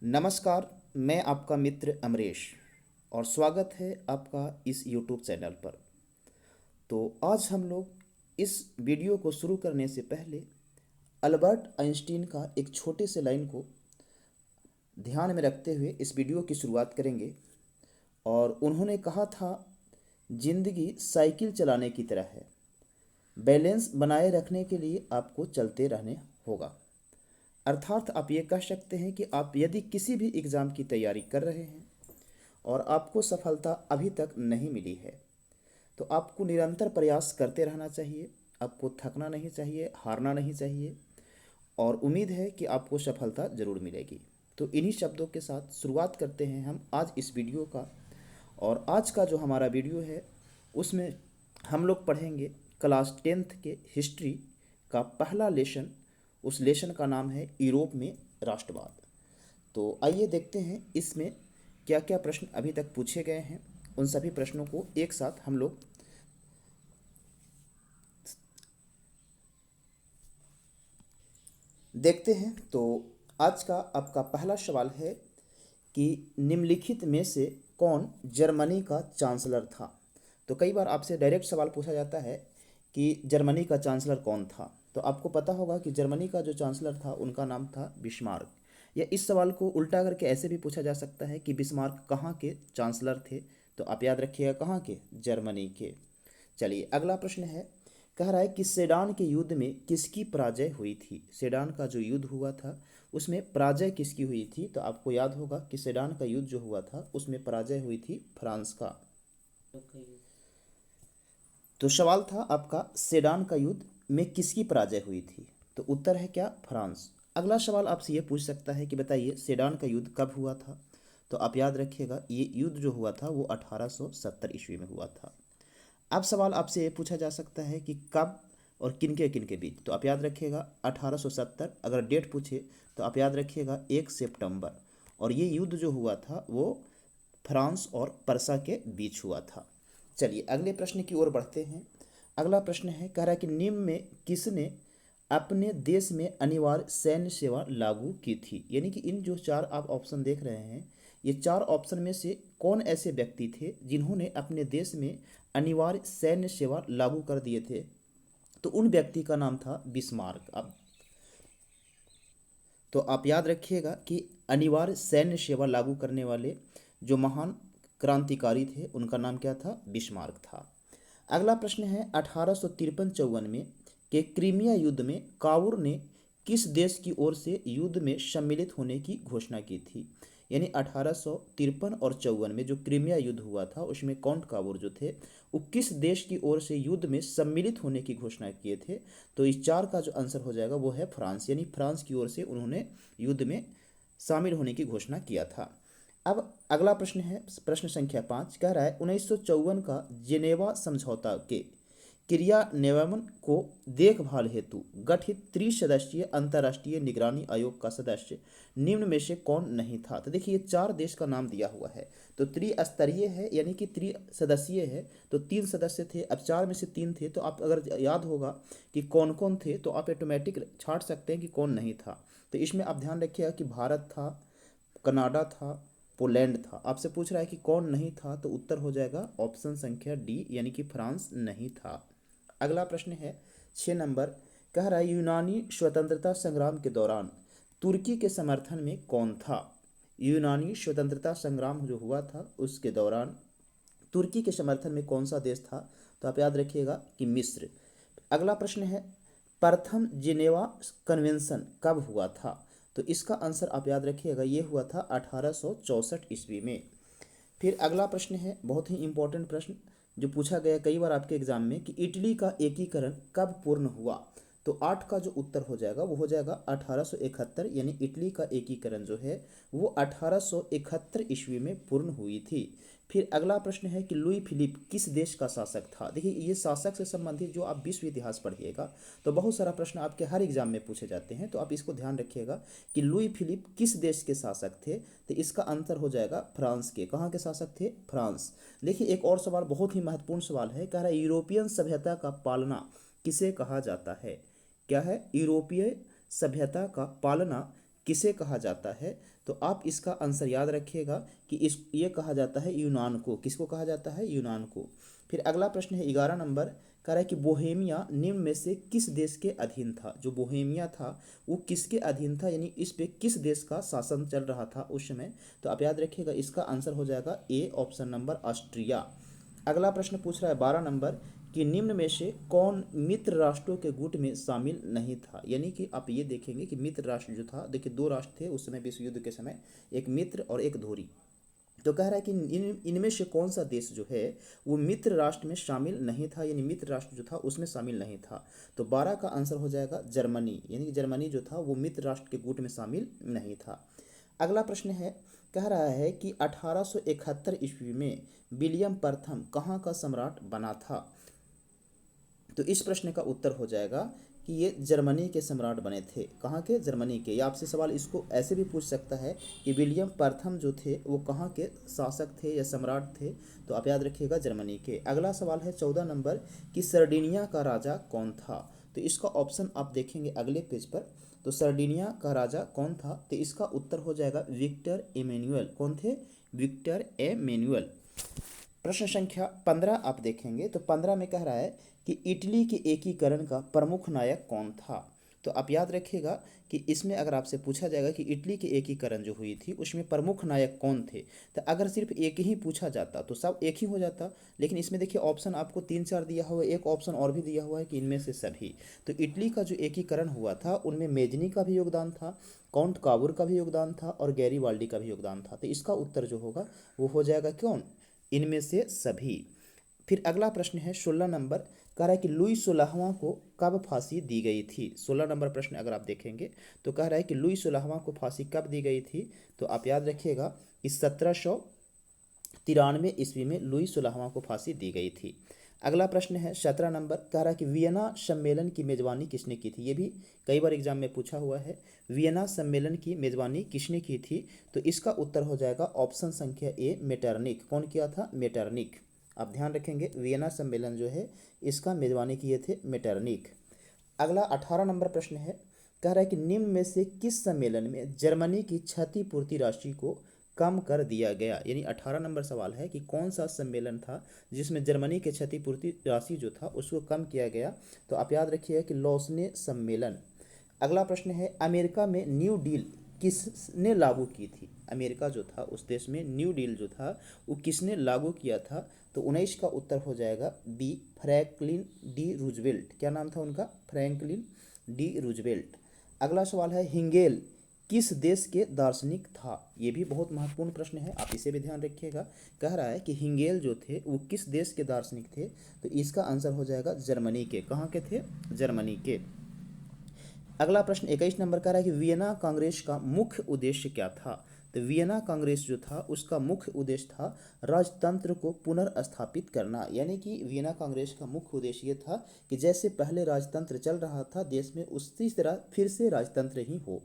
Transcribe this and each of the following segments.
नमस्कार। मैं आपका मित्र अमरेश और स्वागत है आपका इस YouTube चैनल पर। तो आज हम लोग इस वीडियो को शुरू करने से पहले अल्बर्ट आइंस्टीन का एक छोटे से लाइन को ध्यान में रखते हुए इस वीडियो की शुरुआत करेंगे। और उन्होंने कहा था, जिंदगी साइकिल चलाने की तरह है, बैलेंस बनाए रखने के लिए आपको चलते रहने होगा। अर्थात आप ये कह सकते हैं कि आप यदि किसी भी एग्ज़ाम की तैयारी कर रहे हैं और आपको सफलता अभी तक नहीं मिली है, तो आपको निरंतर प्रयास करते रहना चाहिए। आपको थकना नहीं चाहिए, हारना नहीं चाहिए, और उम्मीद है कि आपको सफलता ज़रूर मिलेगी। तो इन्हीं शब्दों के साथ शुरुआत करते हैं हम आज इस वीडियो का। और आज का जो हमारा वीडियो है उसमें हम लोग पढ़ेंगे क्लास 10th के हिस्ट्री का पहला लेसन। उस लेसन का नाम है यूरोप में राष्ट्रवाद। तो आइए देखते हैं इसमें क्या क्या प्रश्न अभी तक पूछे गए हैं। उन सभी प्रश्नों को एक साथ हम लोग देखते हैं। तो आज का आपका पहला सवाल है कि निम्नलिखित में से कौन जर्मनी का चांसलर था। तो कई बार आपसे डायरेक्ट सवाल पूछा जाता है कि जर्मनी का चांसलर कौन था। तो आपको पता होगा कि जर्मनी का जो चांसलर था उनका नाम था बिस्मार्क। या इस सवाल को उल्टा करके ऐसे भी पूछा जा सकता है कि बिस्मार्क कहाँ के चांसलर थे। तो आप याद रखिएगा कहाँ के, जर्मनी के। चलिए अगला प्रश्न है, कह रहा है कि सेडान के युद्ध में किसकी पराजय हुई थी। सेडान का जो युद्ध हुआ था उसमें पराजय किसकी हुई थी। तो आपको याद होगा कि सेडान का युद्ध जो हुआ था उसमें पराजय हुई थी फ्रांस का। तो सवाल था आपका, सेडान का युद्ध में किसकी पराजय हुई थी। तो उत्तर है क्या, फ्रांस। अगला सवाल आपसे ये पूछ सकता है कि बताइए सेडान का युद्ध कब हुआ था। तो आप याद रखिएगा ये युद्ध जो हुआ था वो 1870 ईस्वी में हुआ था। अब सवाल आपसे ये पूछा जा सकता है कि कब और किनके किनके बीच। तो आप याद रखिएगा 1870। अगर डेट पूछे तो आप याद रखिएगा 1 सितंबर। और ये युद्ध जो हुआ था वो फ्रांस और परसा के बीच हुआ था। चलिए अगले प्रश्न की ओर बढ़ते हैं। अगला प्रश्न है, कह रहा है कि निम्न में किसने अपने देश में अनिवार्य सैन्य सेवा लागू की थी। यानी कि इन जो चार आप ऑप्शन देख रहे हैं, ये चार ऑप्शन में से कौन ऐसे व्यक्ति थे जिन्होंने अपने देश में अनिवार्य सैन्य सेवा लागू कर दिए थे। तो उन व्यक्ति का नाम था बिस्मार्क। अब तो आप याद रखिएगा कि अनिवार्य सैन्य सेवा लागू करने वाले जो महान क्रांतिकारी थे उनका नाम क्या था, बिस्मार्क था। अगला प्रश्न है, 1853-54 में के क्रीमिया युद्ध में कावूर ने किस देश की ओर से युद्ध में सम्मिलित होने की घोषणा की थी। यानी 1853 और 54 में जो क्रीमिया युद्ध हुआ था उसमें काउंट कावूर जो थे वो किस देश की ओर से युद्ध में सम्मिलित होने की घोषणा किए थे। तो इस चार का जो आंसर हो जाएगा वो है फ्रांस। यानी फ्रांस की ओर से उन्होंने युद्ध में शामिल होने की घोषणा किया था। अब अगला प्रश्न है प्रश्न संख्या 5, कह रहा है 1954 का जेनेवा समझौता के क्रियान्वयन को देखभाल हेतु गठित त्रिसदस्यीय अंतर्राष्ट्रीय निगरानी आयोग का सदस्य निम्न में से कौन नहीं था। तो देखिए ये चार देश का नाम दिया हुआ है। तो त्रिस्तरीय है यानी कि त्रिसदस्यीय है, तो 3 सदस्य थे। अब चार में से 3 थे, तो आप अगर याद होगा कि कौन कौन थे तो आप ऑटोमेटिक छांट सकते हैं कि कौन नहीं था। तो इसमें आप ध्यान रखिएगा कि भारत था, कनाडा था, पोलैंड था। आपसे पूछ रहा है कि कौन नहीं था, तो उत्तर हो जाएगा ऑप्शन संख्या डी यानी कि फ्रांस नहीं था। अगला प्रश्न है 6 नंबर, कह रहा है यूनानी स्वतंत्रता संग्राम के दौरान तुर्की के समर्थन में कौन था। यूनानी स्वतंत्रता संग्राम जो हुआ था उसके दौरान तुर्की के समर्थन में कौन सा देश था। तो आप याद रखिएगा कि मिस्र। अगला प्रश्न है, प्रथम जिनेवा कन्वेंशन कब हुआ था। तो इसका आंसर आप याद रखिएगा ये हुआ था 1864 ईस्वी में। फिर अगला प्रश्न है बहुत ही इंपॉर्टेंट प्रश्न जो पूछा गया कई बार आपके एग्जाम में कि इटली का एकीकरण कब पूर्ण हुआ। तो 8 का जो उत्तर हो जाएगा वो हो जाएगा 1871। यानी इटली का एकीकरण जो है वो 1871 ईस्वी में पूर्ण हुई थी। फिर अगला प्रश्न है कि लुई फिलिप किस देश का शासक था। देखिए ये शासक से संबंधित जो आप विश्व इतिहास पढ़िएगा तो बहुत सारा प्रश्न आपके हर एग्जाम में पूछे जाते हैं, तो आप इसको ध्यान रखिएगा कि लुई फिलिप किस देश के शासक थे। तो इसका आंसर हो जाएगा फ्रांस के। कहाँ के शासक थे, फ्रांस। देखिए एक और सवाल बहुत ही महत्वपूर्ण सवाल है, कह रहा है यूरोपियन सभ्यता का पालना किसे कहा जाता है। क्या है, यूरोपीय सभ्यता का पालना किसे कहा जाता है? तो आप इसका आंसर याद रखिएगा कि इस ये कहा जाता है यूनान को। किसको कहा जाता है? यूनान को। फिर अगला प्रश्न है 11 नंबर, कह रहा है कि बोहेमिया निम्न में से किस देश के अधीन था? जो बोहेमिया था वो किसके अधीन था, यानी इस पे किस देश का शासन चल रहा था उस समय? तो आप याद रखिएगा इसका आंसर हो जाएगा ए, ऑप्शन नंबर ऑस्ट्रिया। अगला प्रश्न पूछ रहा है 12 नंबर कि निम्न में से कौन मित्र राष्ट्रों के गुट में शामिल नहीं था? यानी कि आप ये देखेंगे कि मित्र राष्ट्र जो था, देखिए दो राष्ट्र थे उस समय विश्व युद्ध के समय, एक मित्र और एक धुरी। तो कह रहा है कि इनमें से कौन सा देश जो है वो मित्र राष्ट्र में शामिल नहीं था, यानी मित्र राष्ट्र जो था उसमें शामिल नहीं था। तो 12 का आंसर हो जाएगा जर्मनी, यानी कि जर्मनी जो था वो मित्र राष्ट्र के गुट में शामिल नहीं था। अगला प्रश्न है, कह रहा है कि 1871 ईस्वी में विलियम प्रथम कहाँ का सम्राट बना था? तो इस प्रश्न का उत्तर हो जाएगा कि ये जर्मनी के सम्राट बने थे। कहाँ के? जर्मनी के। या आपसे सवाल इसको ऐसे भी पूछ सकता है कि विलियम प्रथम जो थे वो कहाँ के शासक थे या सम्राट थे? तो आप याद रखिएगा जर्मनी के। अगला सवाल है 14 नंबर कि सर्डिनिया का राजा कौन था? तो इसका ऑप्शन आप देखेंगे अगले पेज पर। तो सर्डिनिया का राजा कौन था? तो इसका उत्तर हो जाएगा विक्टर एमेनुअल। कौन थे? Victor Emmanuel. प्रश्न संख्या 15 आप देखेंगे तो 15 में कह रहा है कि इटली के एकीकरण का प्रमुख नायक कौन था? तो आप याद रखिएगा कि इसमें अगर आपसे पूछा जाएगा कि इटली के एकीकरण जो हुई थी उसमें प्रमुख नायक कौन थे, तो अगर सिर्फ एक ही पूछा जाता तो सब एक ही हो जाता, लेकिन इसमें देखिए ऑप्शन आपको 3 4 दिया हुआ है, एक ऑप्शन और भी दिया हुआ है कि इनमें से सभी। तो इटली का जो एकीकरण हुआ था उनमें मेजनी का भी योगदान था, काउंट काबूर का भी योगदान था और गैरीवाल्डी का भी योगदान था। तो इसका उत्तर जो होगा वो हो जाएगा कौन? इनमें से सभी। फिर अगला प्रश्न है 16 नंबर, कह रहा है कि लुई 16वां को कब फांसी दी गई थी? 16 नंबर प्रश्न अगर आप देखेंगे तो कह रहा है कि लुई 16वां को फांसी कब दी गई थी? तो आप याद रखिएगा कि 1793 ईस्वी में लुई 16वां को फांसी दी गई थी। अगला प्रश्न है 17 नंबर, कह रहा है कि वियना सम्मेलन की मेजबानी किसने की थी? ये भी कई बार एग्जाम में पूछा हुआ है। वियना सम्मेलन की मेजबानी किसने की थी? तो इसका उत्तर हो जाएगा ऑप्शन संख्या ए, मेटरनिक। कौन किया था? मेटरनिक। आप ध्यान रखेंगे वियना सम्मेलन जो है इसका मेजबानी किए थे मेटरनिक। अगला 18 नंबर प्रश्न है, कह रहा है कि निम्न में से किस सम्मेलन में जर्मनी की क्षतिपूर्ति राशि को कम कर दिया गया? यानी 18 नंबर सवाल है कि कौन सा सम्मेलन था जिसमें जर्मनी के क्षतिपूर्ति राशि जो था उसको कम किया गया? तो आप याद रखिएगा कि लौसने सम्मेलन। अगला प्रश्न है, अमेरिका में न्यू डील किसने लागू की थी? अमेरिका जो था उस देश में न्यू डील जो था वो किसने लागू किया था? तो 19 का उत्तर हो जाएगा बी, फ्रैंकलिन डी रूजवेल्ट। क्या नाम था उनका? Franklin D Roosevelt. अगला सवाल है, हिंगेल किस देश के दार्शनिक था? ये भी बहुत महत्वपूर्ण प्रश्न है, आप इसे भी ध्यान रखिएगा। कह रहा है कि हिंगेल जो थे वो किस देश के दार्शनिक थे? तो इसका आंसर हो जाएगा जर्मनी के। कहाँ के थे? जर्मनी के। अगला प्रश्न 21 नंबर का है कि वियना कांग्रेस का मुख्य उद्देश्य क्या था? तो वियना कांग्रेस जो था उसका मुख्य उद्देश्य था राजतंत्र को पुनर्स्थापित करना। यानी कि वियना कांग्रेस का मुख्य उद्देश्य ये था कि जैसे पहले राजतंत्र चल रहा था देश में उसी तरह फिर से राजतंत्र ही हो।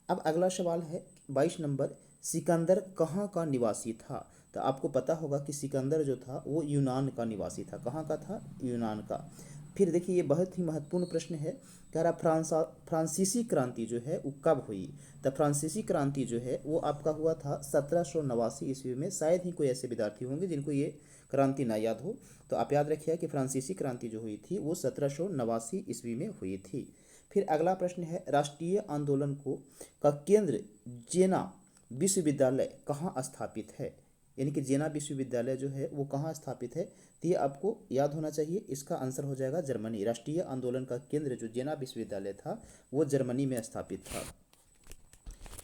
अब अगला सवाल है 22 नंबर, सिकंदर कहाँ का निवासी था? तो आपको पता होगा कि सिकंदर जो था वो यूनान का निवासी था। कहाँ का था? यूनान का। फिर देखिए ये बहुत ही महत्वपूर्ण प्रश्न है, कह रहा फ्रांसीसी क्रांति जो है वो कब हुई? तो फ्रांसीसी क्रांति जो है वो आपका हुआ था 1789 ईस्वी में। शायद ही कोई ऐसे विद्यार्थी होंगे जिनको ये क्रांति ना याद हो। तो आप याद रखिए कि फ्रांसीसी क्रांति जो हुई थी वो 1789 ईस्वी में हुई थी। फिर अगला प्रश्न है, राष्ट्रीय आंदोलन का केंद्र जेना विश्वविद्यालय कहाँ स्थापित है? यानी कि जेना विश्वविद्यालय जो है वो कहाँ स्थापित है? तो ये आपको याद होना चाहिए। इसका आंसर हो जाएगा जर्मनी। राष्ट्रीय आंदोलन का केंद्र जो जेना विश्वविद्यालय था वो जर्मनी में स्थापित था।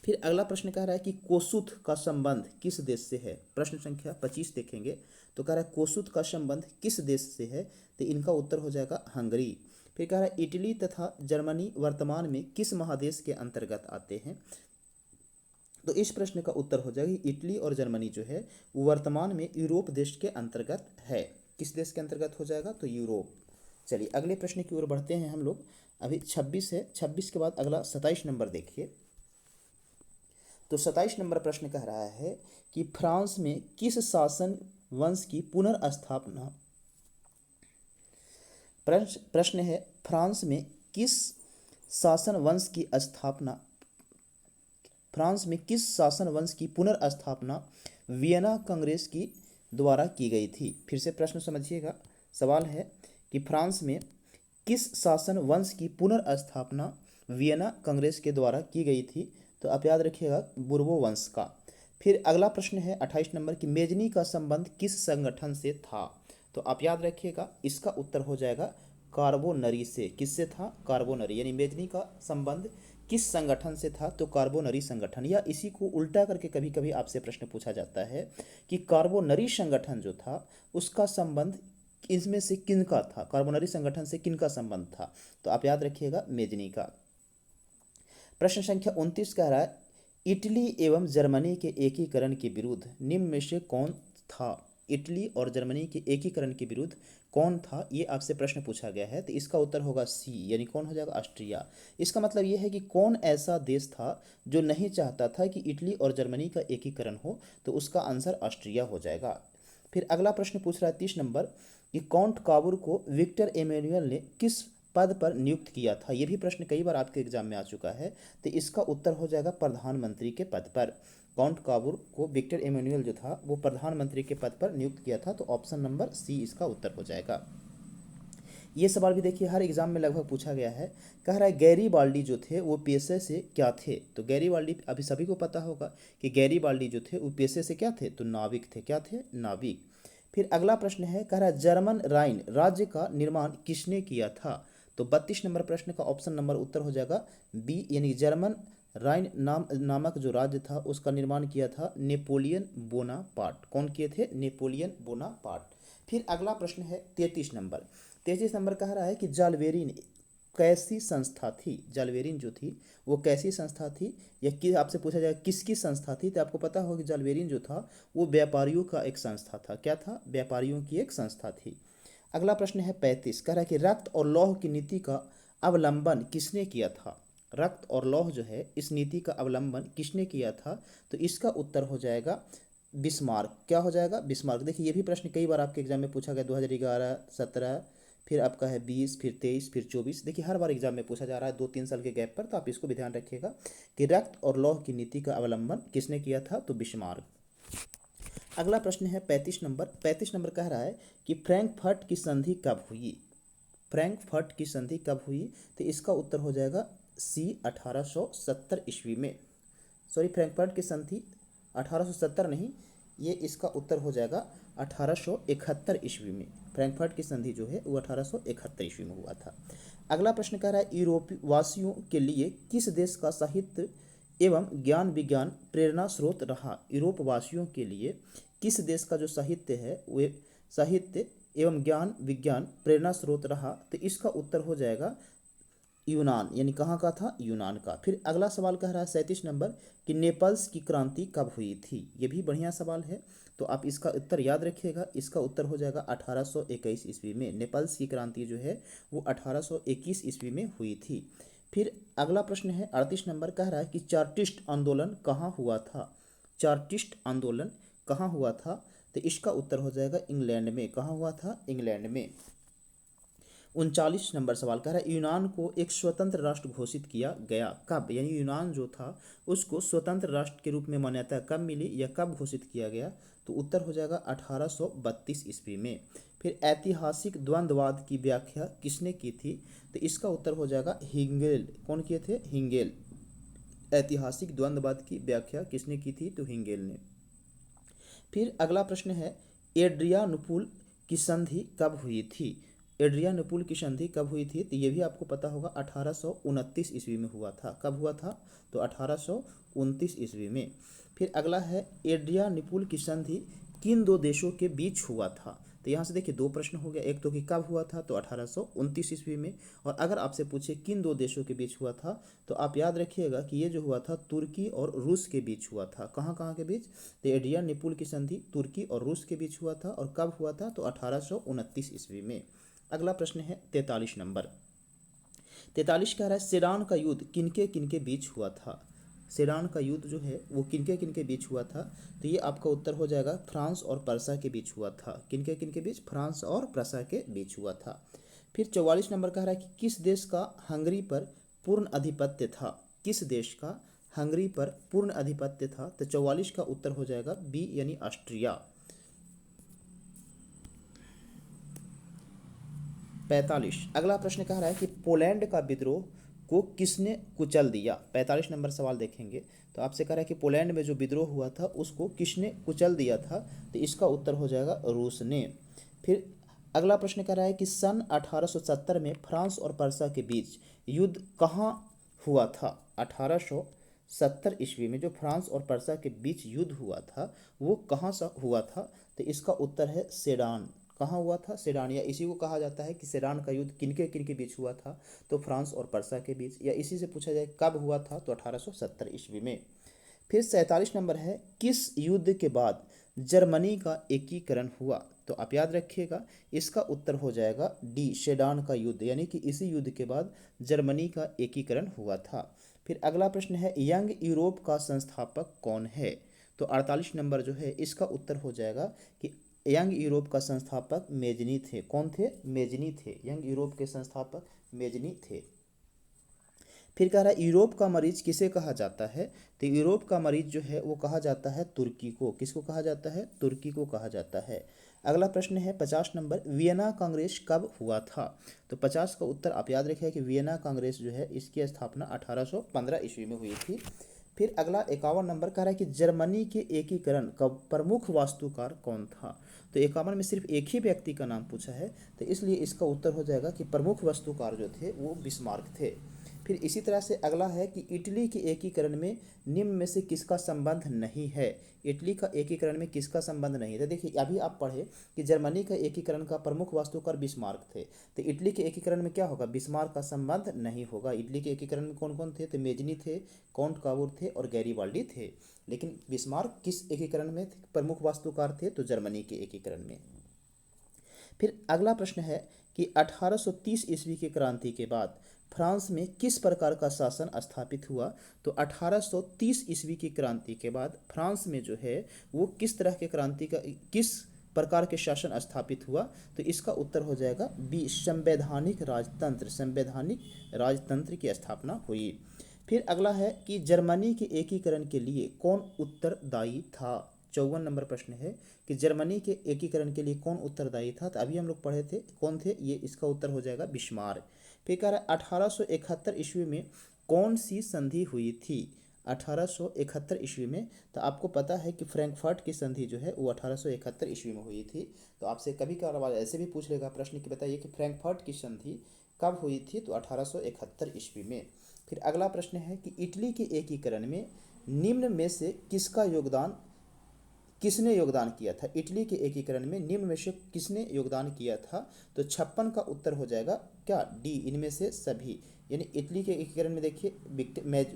फिर अगला प्रश्न कह रहा है कि कोसुत का संबंध किस देश से है? प्रश्न संख्या 25 देखेंगे तो कह रहा है कोसुत का संबंध किस देश से है? तो इनका उत्तर हो जाएगा हंगरी। फिर कह रहा है इटली तथा जर्मनी वर्तमान में किस महादेश के अंतर्गत आते हैं? तो इस प्रश्न का उत्तर हो जाएगा इटली और जर्मनी जो है वो वर्तमान में यूरोप देश के अंतर्गत है। किस देश के अंतर्गत हो जाएगा? तो यूरोप। चलिए अगले प्रश्न की ओर बढ़ते हैं हम लोग। अभी 26 है, 26 के बाद अगला 27 नंबर देखिए। तो 27 नंबर प्रश्न कह रहा है कि फ्रांस में किस शासन वंश की पुनर्स्थापना? प्रश्न है, फ्रांस में किस शासन वंश की स्थापना फ्रांस में किस शासन वंश की पुनर्स्थापना वियना कांग्रेस की द्वारा की गई थी? फिर से प्रश्न समझिएगा। सवाल है कि फ्रांस में किस शासन वंश की पुनर्स्थापना वियना कांग्रेस के द्वारा की गई थी? तो आप याद रखिएगा, बुर्बो वंश का। फिर अगला प्रश्न है 28 नंबर की मेजनी का संबंध किस संगठन से था? तो आप याद रखिएगा, इसका उत्तर हो जाएगा कार्बोनरी से। किससे था? कार्बोनरी। यानी मेजनी का संबंध किस संगठन से था? तो कार्बोनरी संगठन। या इसी को उल्टा करके कभी कभी आपसे प्रश्न पूछा जाता है कि कार्बोनरी संगठन जो था उसका संबंध इसमें से किनका था? कार्बोनरी संगठन से किनका संबंध था? तो आप याद रखिएगा, मेजनी का। प्रश्न संख्या 29 कह रहा है इटली एवं जर्मनी के एकीकरण के विरुद्ध निम्न में से कौन था? इटली और जर्मनी के एकीकरण के विरुद्ध कौन था? ये आपसे प्रश्न पूछा गया है। तो इसका उत्तर होगा सी, यानी कौन हो जाएगा? ऑस्ट्रिया। इसका मतलब ये है कि कौन ऐसा देश था जो नहीं चाहता था कि इटली और जर्मनी का एकीकरण हो? तो उसका आंसर ऑस्ट्रिया हो जाएगा। फिर अगला प्रश्न पूछ रहा है 30 नंबर कि काउंट काबूर को विक्टर एमेनुअल ने किस पद पर नियुक्त किया था? ये भी प्रश्न कई बार आपके एग्जाम में आ चुका है। तो इसका उत्तर हो जाएगा प्रधानमंत्री के पद पर। काउंट काबूर को विक्टर एमेनुअल जो था वो प्रधानमंत्री के पद पर नियुक्त किया था। तो ऑप्शन नंबर सी इसका उत्तर हो जाएगा। ये सवाल भी देखिए हर एग्जाम में लगभग पूछा गया है। कह रहा है गैरीबाल्डी जो थे वो पेशे से क्या थे? तो गैरीबाल्डी अभी सभी को पता होगा कि गैरीबाल्डी जो थे वो पेशे से क्या थे? तो नाविक थे। क्या थे? नाविक। फिर अगला प्रश्न है, कह रहा है जर्मन राइन राज्य का निर्माण किसने किया था? तो 32 नंबर प्रश्न का ऑप्शन नंबर उत्तर हो जाएगा बी, यानी जर्मन राइन नामक जो राज्य था उसका निर्माण किया था नेपोलियन बोनापार्ट। कौन किए थे? Napoleon Bonaparte. फिर अगला प्रश्न है 33 नंबर। 33 नंबर कह रहा है कि जालवेरिन कैसी संस्था थी? जालवेरिन जो थी वो कैसी संस्था थी? या कि आपसे पूछा जाए किसकी संस्था थी? तो आपको पता होगा कि जालवेरिन जो था वो व्यापारियों का एक संस्था था। क्या था? व्यापारियों की एक संस्था थी। अगला प्रश्न है 35, कह रहा है कि रक्त और लौह की नीति का अवलंबन किसने किया था? रक्त और लौह जो है इस नीति का अवलंबन किसने किया था? तो इसका उत्तर हो जाएगा बिस्मार्क। क्या हो जाएगा? बिस्मार्क। देखिए ये भी प्रश्न कई बार आपके एग्जाम में पूछा गया, 2011, 17, फिर आपका है 20, फिर 23, फिर 24। देखिए हर बार एग्जाम में पूछा जा रहा है 2-3 साल के गैप पर। तो आप इसको भी ध्यान रखिएगा कि रक्त और लौह की नीति का अवलंबन किसने किया था? तो बिस्मार्क। अगला प्रश्न है 35 नंबर। 35 नंबर कह रहा है कि फ्रैंकफर्ट की संधि कब हुई? फ्रैंकफर्ट की संधि कब हुई? तो इसका उत्तर हो जाएगा सी, 1870 ईस्वी में। सॉरी, फ्रैंकफर्ट की संधि 1870 नहीं, ये इसका उत्तर हो जाएगा 1871 ईस्वी में। फ्रैंकफर्ट की संधि जो है वो 1871 ईस्वी में हुआ था। अगला प्रश्न कह रहा है यूरोपीय वासियों के लिए किस देश का साहित्य एवं ज्ञान विज्ञान प्रेरणा स्रोत रहा? यूरोप वासियों के लिए किस देश का जो साहित्य है वो साहित्य एवं ज्ञान विज्ञान प्रेरणा स्रोत रहा? तो इसका उत्तर हो जाएगा यूनान। यानी कहाँ का था? यूनान का। फिर अगला सवाल कह रहा है 37 नंबर कि नेपल्स की क्रांति कब हुई थी? ये भी बढ़िया सवाल है। तो आप इसका उत्तर याद रखिएगा। इसका उत्तर हो जाएगा 1821 ईस्वी में। नेपल्स की क्रांति जो है वो 1821 ईस्वी में हुई थी। फिर अगला प्रश्न है 38 नंबर, कह रहा है कि चार्टिस्ट आंदोलन कहाँ हुआ था? चार्टिस्ट आंदोलन कहाँ हुआ था? तो इसका उत्तर हो जाएगा इंग्लैंड में। कहाँ हुआ था? इंग्लैंड में। 39 नंबर सवाल कह रहा है यूनान को एक स्वतंत्र राष्ट्र घोषित किया गया कब? यानी यूनान जो था उसको स्वतंत्र राष्ट्र के रूप में मान्यता कब मिली या कब घोषित किया गया? तो उत्तर हो जाएगा 1832 ईस्वी में। फिर ऐतिहासिक द्वंद्ववाद की व्याख्या किसने की थी? तो इसका उत्तर हो जाएगा हिंगेल। कौन किए थे? हिंगेल। ऐतिहासिक द्वंद्ववाद की व्याख्या किसने की थी? तो हिंगेल ने। फिर अगला प्रश्न है एड्रियानुपुल की संधि कब हुई थी? एड्रियानुपुल की संधि कब हुई थी? तो ये भी आपको पता होगा 1829 ईस्वी में हुआ था। कब हुआ था? तो 1829 ईस्वी में। फिर अगला है एड्रियानुपुल की संधि किन दो देशों के बीच हुआ था? तो यहाँ से देखिए दो प्रश्न हो गया। एक तो कि कब हुआ था? तो 1829 ईस्वी में। और अगर आपसे पूछे किन दो देशों के बीच हुआ था, तो आप याद रखिएगा कि ये जो हुआ था तुर्की और रूस के बीच हुआ था। कहाँ कहाँ के बीच? तो एड्रियानुपुल की संधि तुर्की और रूस के बीच हुआ था। और कब हुआ था? तो 1829 ईस्वी में। अगला प्रश्न है 43 नंबर। 43 कह रहा है सेडान का युद्ध किनके किनके बीच हुआ था? सेडान का युद्ध जो है वो किनके किनके बीच हुआ था? तो ये आपका उत्तर हो जाएगा फ्रांस और प्रसा के बीच हुआ था। किनके किनके बीच? फ्रांस और प्रसा के बीच हुआ था। फिर 44 नंबर कह रहा है कि किस देश का हंगरी पर पूर्ण आधिपत्य था? किस देश का हंगरी पर पूर्ण अधिपत्य था? तो 44 का उत्तर हो जाएगा बी यानी ऑस्ट्रिया। 45 अगला प्रश्न कह रहा है कि पोलैंड का विद्रोह को किसने कुचल दिया? 45 नंबर सवाल देखेंगे तो आपसे कह रहा है कि पोलैंड में जो विद्रोह हुआ था उसको किसने कुचल दिया था? तो इसका उत्तर हो जाएगा रूस ने। फिर अगला प्रश्न कह रहा है कि सन 1870 में फ्रांस और पर्सा के बीच युद्ध कहाँ हुआ था? 1870 ईस्वी में जो फ्रांस और पर्सा के बीच युद्ध हुआ था वो कहाँ सा हुआ था? तो इसका उत्तर है सेडान। कहाँ हुआ था? सेडान, या इसी को कहा जाता है कि सेडान का युद्ध किनके बीच हुआ था? तो फ्रांस और पर्सा के बीच। या इसी से पूछा जाए कब हुआ था? तो 1870 ईस्वी में। फिर 47 नंबर है, किस युद्ध के बाद जर्मनी का एकीकरण हुआ? तो आप याद रखिएगा इसका उत्तर हो जाएगा डी, सेडान का युद्ध, यानी कि इसी युद्ध के बाद जर्मनी का एकीकरण हुआ था। फिर अगला प्रश्न है, यंग यूरोप का संस्थापक कौन है? तो 48 नंबर जो है इसका उत्तर हो जाएगा कि यंग यूरोप का संस्थापक मेजनी थे। कौन थे? मेजनी थे। यंग यूरोप के संस्थापक मेजनी थे। फिर कह रहा है यूरोप का मरीज किसे कहा जाता है? तो यूरोप का मरीज जो है वो कहा जाता है तुर्की को। किसको कहा जाता है? तुर्की को कहा जाता है। अगला प्रश्न है 50 नंबर, वियना कांग्रेस कब हुआ था? तो 50 का उत्तर आप याद रखिए कि वियना कांग्रेस जो है इसकी स्थापना 1815 ईस्वी में हुई थी। फिर अगला 51 नंबर कह रहा है कि जर्मनी के एकीकरण का प्रमुख वास्तुकार कौन था? तो 51 में सिर्फ एक ही व्यक्ति का नाम पूछा है तो इसलिए इसका उत्तर हो जाएगा कि प्रमुख वास्तुकार जो थे वो बिस्मार्क थे। फिर इसी तरह से अगला है कि इटली के एकीकरण में निम्न में से किसका संबंध नहीं है? इटली का एकीकरण में किसका संबंध नहीं है? देखिए अभी आप पढ़े कि जर्मनी का एकीकरण का प्रमुख वास्तुकार बिस्मार्क थे, तो इटली के एकीकरण में क्या होगा? बिस्मार्क का संबंध नहीं होगा। इटली के एकीकरण में कौन कौन थे? तो मेजनी थे, काउंट काबूर थे और गैरीबाल्डी थे। लेकिन बिस्मार्क किस एकीकरण में प्रमुख वास्तुकार थे? तो जर्मनी के एकीकरण में। फिर अगला प्रश्न है कि 1830 ईस्वी की क्रांति के बाद फ्रांस में किस प्रकार का शासन स्थापित हुआ? तो 1830 ईस्वी की क्रांति के बाद फ्रांस में जो है वो किस तरह के क्रांति का किस प्रकार के शासन स्थापित हुआ? तो इसका उत्तर हो जाएगा बी, संवैधानिक राजतंत्र। संवैधानिक राजतंत्र की स्थापना हुई। फिर अगला है कि जर्मनी के एकीकरण के लिए कौन उत्तरदायी था? 54 नंबर प्रश्न है कि जर्मनी के एकीकरण के लिए कौन उत्तरदायी था? तो अभी हम लोग पढ़े थे कौन थे, ये इसका उत्तर हो जाएगा बिस्मार्क। फिर कह रहा है 1871 ईस्वी में कौन सी संधि हुई थी? 1871 ईस्वी में तो आपको पता है कि फ्रैंकफर्ट की संधि जो है वो 1871 ईस्वी में हुई थी। तो आपसे कभी कभार ऐसे भी पूछ लेगा प्रश्न कि बताइए कि फ्रैंकफर्ट की संधि कब हुई थी? तो 1871 ईस्वी में। फिर अगला प्रश्न है कि इटली के एकीकरण में निम्न में से किसने योगदान किया था? इटली के एकीकरण में निम्न में से किसने योगदान किया था? तो 56 का उत्तर हो जाएगा क्या? डी, इनमें से सभी। यानी इटली के एकीकरण में देखिए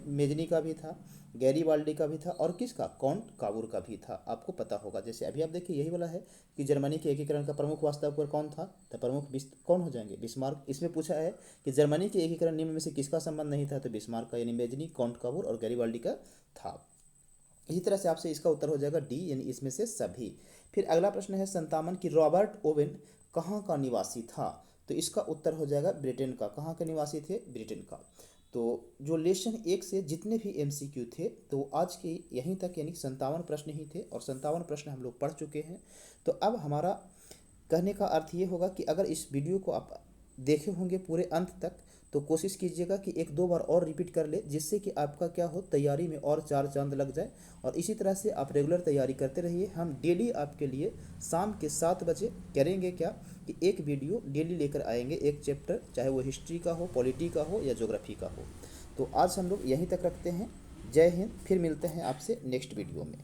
मेजनी का भी था, गैरीबाल्डी का भी था और किसका? काउंट काबूर का भी था। आपको पता होगा जैसे अभी आप देखिए यही वाला है कि जर्मनी के एकीकरण का प्रमुख वास्तुकार कौन था? तो प्रमुख कौन हो जाएंगे? बिस्मार्क। इसमें पूछा है कि जर्मनी के एकीकरण निम्न में से किसका संबंध नहीं था? तो बिस्मार्क का, यानी मेजनी, काउंट काबूर और गैरीबाल्डी का था। इसी तरह से आपसे इसका उत्तर हो जाएगा डी, यानी इसमें से सभी। फिर अगला प्रश्न है 57 कि रॉबर्ट ओवेन कहाँ का निवासी था? तो इसका उत्तर हो जाएगा ब्रिटेन का। कहाँ के निवासी थे? ब्रिटेन का। तो जो लेसन 1 से जितने भी MCQ थे तो आज के यहीं तक, यानी 57 प्रश्न ही थे और 57 प्रश्न हम लोग पढ़ चुके हैं। तो अब हमारा कहने का अर्थ ये होगा कि अगर इस वीडियो को आप देखे होंगे पूरे अंत तक तो कोशिश कीजिएगा कि 1-2 बार और रिपीट कर ले, जिससे कि आपका क्या हो, तैयारी में और 4 चांद लग जाए। और इसी तरह से आप रेगुलर तैयारी करते रहिए। हम डेली आपके लिए शाम के 7 बजे करेंगे क्या कि एक वीडियो डेली लेकर आएंगे, एक चैप्टर, चाहे वो हिस्ट्री का हो, पॉलिटी का हो या ज्योग्राफी का हो। तो आज हम लोग यहीं तक रखते हैं। जय हिंद। फिर मिलते हैं आपसे नेक्स्ट वीडियो में।